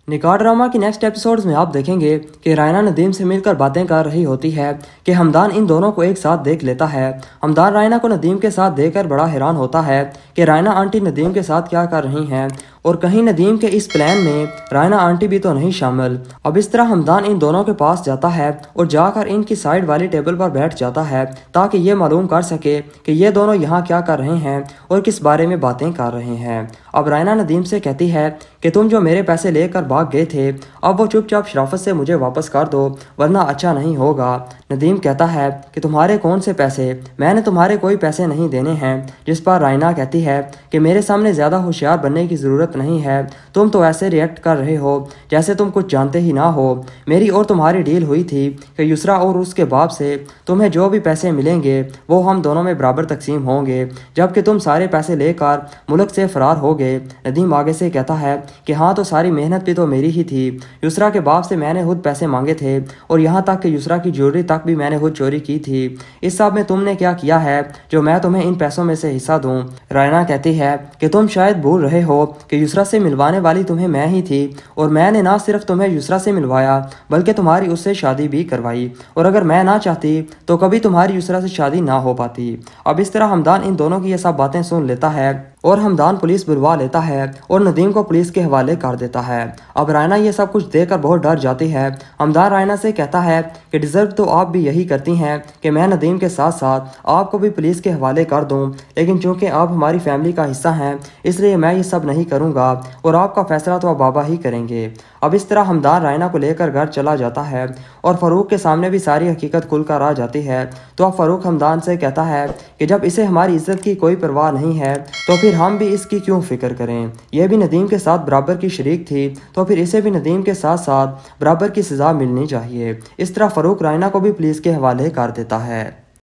निकाह ड्रामा की next episodes में आप देखेंगे कि रायना नदीम से मिलकर बातें कर रही होती है कि हमदान इन दोनों को एक साथ देख लेता है। हमदान रायना को नदीम के साथ देखकर बड़ा हैरान होता है कि रायना आंटी नदीम के साथ क्या कर रही हैं और कहीं नदीम के इस प्लान में रायना आंटी भी तो नहीं शामिल। अब इस तरह हमदान इन दोनों के पास जाता है और जाकर इनकी साइड वाली टेबल पर बैठ जाता है ताकि ये मालूम कर सके कि ये दोनों यहाँ क्या कर रहे हैं और किस बारे में बातें कर रहे हैं। अब रायना नदीम से कहती है कि तुम जो मेरे पैसे लेकर भाग गए थे अब वो चुपचाप शराफत से मुझे वापस कर दो वरना अच्छा नहीं होगा। नदीम कहता है कि तुम्हारे कौन से पैसे, मैंने तुम्हारे कोई पैसे नहीं देने हैं। जिस पर रायना कहती है कि मेरे सामने ज़्यादा होशियार बनने की ज़रूरत नहीं है, तुम तो ऐसे रिएक्ट कर रहे हो जैसे तुम कुछ जानते ही ना हो। मेरी और तुम्हारी डील हुई थी कि युसरा और उसके बाप से तुम्हें जो भी पैसे मिलेंगे वो हम दोनों में बराबर तकसीम होंगे, जबकि तुम सारे पैसे लेकर मुल्क से फ़रार हो गए। नदीम आगे से कहता है कि हाँ तो सारी मेहनत भी तो मेरी ही थी, युसरा के बाप से मैंने खुद पैसे मांगे थे और यहाँ तक कि युसरा की ज्वेलरी तक भी मैंने खुद चोरी की थी। इस सब में तुमने क्या किया है जो मैं तुम्हें इन पैसों में से हिस्सा दूं। रायना कहती है कि तुम शायद भूल रहे हो कि युसरा से मिलवाने वाली तुम्हें मैं ही थी और मैंने ना सिर्फ तुम्हें युसरा से मिलवाया बल्कि तुम्हारी उससे शादी भी करवाई, और अगर मैं ना चाहती तो कभी तुम्हारी युसरा से शादी ना हो पाती। अब इस तरह हमदान इन दोनों की ये सब बातें सुन लेता है और हमदान पुलिस बुलवा लेता है और नदीम को पुलिस के हवाले कर देता है। अब रायना ये सब कुछ देखकर बहुत डर जाती है। हमदान रायना से कहता है कि डिज़र्व तो आप भी यही करती हैं कि मैं नदीम के साथ साथ आपको भी पुलिस के हवाले कर दूं, लेकिन चूंकि आप हमारी फैमिली का हिस्सा हैं इसलिए मैं ये सब नहीं करूंगा और आपका फैसला तो आप बाबा ही करेंगे। अब इस तरह हमदान रायना को लेकर घर चला जाता है और फ़ारूक के सामने भी सारी हकीकत खुलकर आ जाती है। तो अब फ़ारूक हमदान से कहता है कि जब इसे हमारी इज्जत की कोई परवाह नहीं है तो फिर हम भी इसकी क्यों फिक्र करें। यह भी नदीम के साथ बराबर की शरीक थी तो फिर इसे भी नदीम के साथ साथ बराबर की सज़ा मिलनी चाहिए। इस तरह फ़ारूक रायना को भी पुलिस के हवाले कर देता है।